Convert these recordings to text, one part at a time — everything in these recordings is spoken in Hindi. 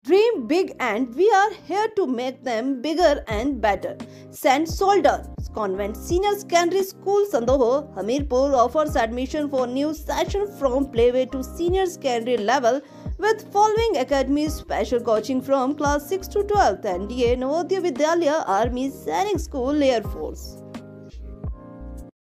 Dream big and we are here to make them bigger and better. St. Solders Convent Senior Secondary School Sandoho, Hamirpur offers admission for new session from playway to senior secondary level with following academies: special coaching from class 6 to 12th, NDA, Navodaya Vidyalaya, Army, Sainik School, Air Force.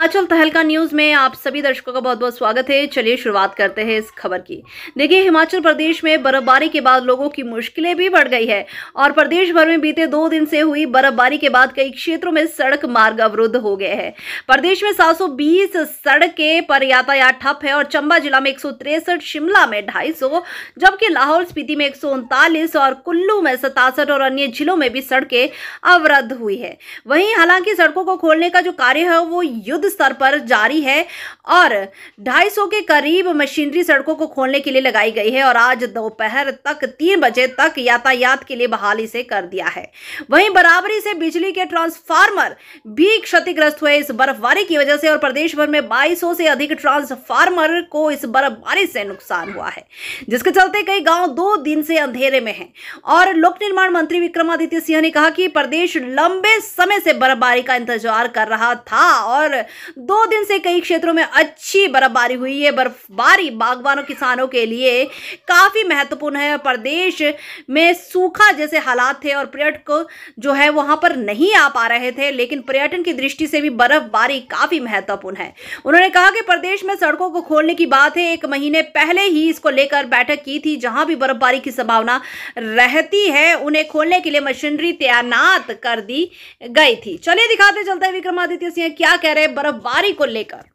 Himachal तहलका न्यूज में आप सभी दर्शकों का बहुत बहुत स्वागत है। चलिए शुरुआत करते हैं इस खबर की। देखिए, हिमाचल प्रदेश में बर्फबारी के बाद लोगों की मुश्किलें भी बढ़ गई है और प्रदेश भर में बीते 2 दिन से हुई बर्फबारी के बाद कई क्षेत्रों में सड़क मार्ग अवरुद्ध हो गए हैं। प्रदेश में 720 सड़कें पर यातायात ठप है और चंबा जिला में 163, शिमला में 250, जबकि लाहौल स्पीति में 139 और कुल्लू में 67 और अन्य जिलों में भी सड़कें अवरुद्ध हुई है। वहीं हालांकि सड़कों को खोलने का जो कार्य है वो युद्ध स्तर पर जारी है और 250 के करीब मशीनरी सड़कों को खोलने के लिए लगाई गई है और आज दोपहर तक 3 बजे तक यातायात के लिए बहाली से कर दिया है। वहीं बराबरी से बिजली के ट्रांसफार्मर भी क्षतिग्रस्त हुए इस बर्फबारी की वजह से और प्रदेश भर में 2200 से अधिक ट्रांसफार्मर को इस बर्फबारी से नुकसान हुआ है, जिसके चलते कई गांव 2 दिन से अंधेरे में हैं। और लोक निर्माण मंत्री विक्रमादित्य सिंह ने कहा कि प्रदेश लंबे समय से बर्फबारी का इंतजार कर रहा था और 2 दिन से कई क्षेत्रों में अच्छी बर्फबारी हुई है। बर्फबारी बागवानों, किसानों के लिए काफी महत्वपूर्ण है। प्रदेश में सूखा जैसे हालात थे और पर्यटक जो है वहां पर नहीं आ पा रहे थे, लेकिन पर्यटन की दृष्टि से भी बर्फबारी काफी महत्वपूर्ण है। उन्होंने कहा कि प्रदेश में सड़कों को खोलने की बात है। 1 महीने पहले ही इसको लेकर बैठक की थी, जहां भी बर्फबारी की संभावना रहती है उन्हें खोलने के लिए मशीनरी तैनात कर दी गई थी। चलिए दिखाते चलते हैं विक्रमादित्य सिंह क्या कह रहे हैं बर्फबारी को लेकर।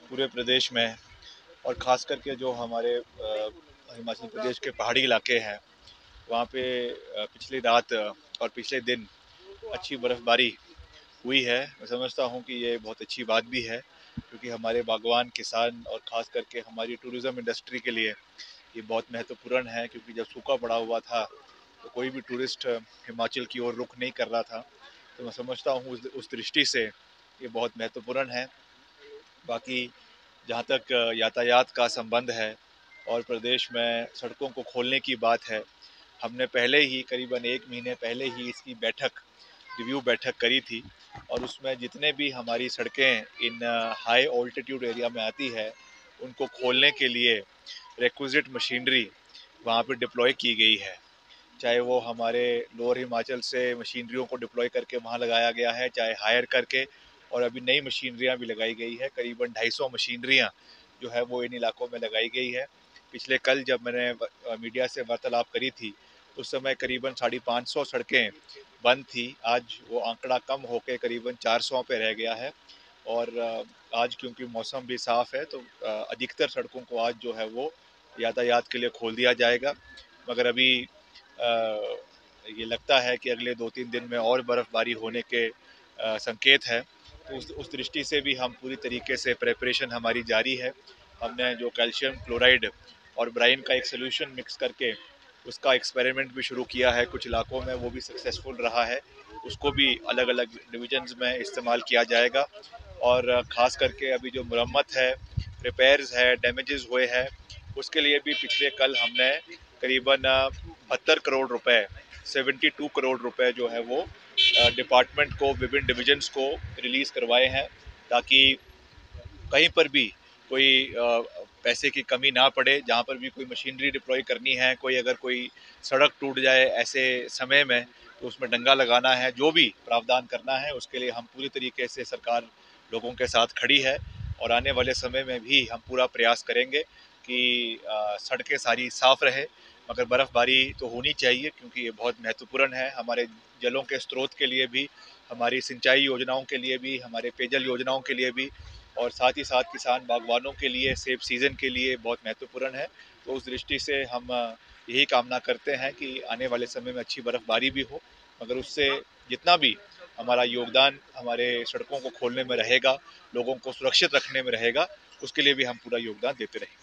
पूरे प्रदेश में और ख़ास करके जो हमारे हिमाचल प्रदेश के पहाड़ी इलाके हैं वहाँ पे पिछली रात और पिछले दिन अच्छी बर्फ़बारी हुई है। मैं समझता हूँ कि ये बहुत अच्छी बात भी है, क्योंकि हमारे बागवान, किसान और ख़ास करके हमारी टूरिज़्म इंडस्ट्री के लिए ये बहुत महत्वपूर्ण है, क्योंकि जब सूखा पड़ा हुआ था तो कोई भी टूरिस्ट हिमाचल की ओर रुख नहीं कर रहा था। तो मैं समझता हूँ उस दृष्टि से ये बहुत महत्वपूर्ण है। बाकी जहाँ तक यातायात का संबंध है और प्रदेश में सड़कों को खोलने की बात है, हमने पहले ही करीबन 1 महीने पहले ही इसकी रिव्यू बैठक करी थी और उसमें जितने भी हमारी सड़कें इन हाई ऑल्टीट्यूड एरिया में आती है उनको खोलने के लिए रिक्विजिट मशीनरी वहाँ पर डिप्लॉय की गई है। चाहे वो हमारे लोअर हिमाचल से मशीनरियों को डिप्लॉय करके वहाँ लगाया गया है, चाहे हायर करके, और अभी नई मशीनरियाँ भी लगाई गई है। करीबन 250 मशीनरियाँ जो है वो इन इलाकों में लगाई गई है। पिछले कल जब मैंने मीडिया से वार्तालाप करी थी उस समय करीबन 550 सड़कें बंद थी। आज वो आंकड़ा कम होकर करीबन 400 पे रह गया है और आज क्योंकि मौसम भी साफ़ है तो अधिकतर सड़कों को आज जो है वो यातायात के लिए खोल दिया जाएगा। मगर अभी ये लगता है कि अगले 2-3 दिन में और बर्फ़बारी होने के संकेत है। तो उस दृष्टि से भी हम पूरी तरीके से प्रेपरेशन हमारी जारी है। हमने जो कैल्शियम क्लोराइड और ब्राइन का एक सोल्यूशन मिक्स करके उसका एक्सपेरिमेंट भी शुरू किया है कुछ इलाकों में, वो भी सक्सेसफुल रहा है। उसको भी अलग अलग डिविजन्स में इस्तेमाल किया जाएगा और ख़ास करके अभी जो मरम्मत है, रिपेयर्स है, डैमेजेस हुए हैं, उसके लिए भी पिछले कल हमने करीबन 72 करोड़ रुपए, 72 करोड़ रुपए जो है वो डिपार्टमेंट को, विभिन्न डिविजन्स को रिलीज़ करवाए हैं, ताकि कहीं पर भी कोई पैसे की कमी ना पड़े। जहाँ पर भी कोई मशीनरी डिप्लॉय करनी है, कोई सड़क टूट जाए ऐसे समय में, तो उसमें डंगा लगाना है, जो भी प्रावधान करना है उसके लिए हम पूरी तरीके से, सरकार लोगों के साथ खड़ी है और आने वाले समय में भी हम पूरा प्रयास करेंगे कि सड़कें सारी साफ़ रहे। मगर बर्फ़बारी तो होनी चाहिए, क्योंकि ये बहुत महत्वपूर्ण है हमारे जलों के स्रोत के लिए भी, हमारी सिंचाई योजनाओं के लिए भी, हमारे पेयजल योजनाओं के लिए भी, और साथ ही साथ किसान बागवानों के लिए सेब सीज़न के लिए बहुत महत्वपूर्ण है। तो उस दृष्टि से हम यही कामना करते हैं कि आने वाले समय में अच्छी बर्फ़बारी भी हो, मगर उससे जितना भी हमारा योगदान हमारे सड़कों को खोलने में रहेगा, लोगों को सुरक्षित रखने में रहेगा, उसके लिए भी हम पूरा योगदान देते रहेंगे।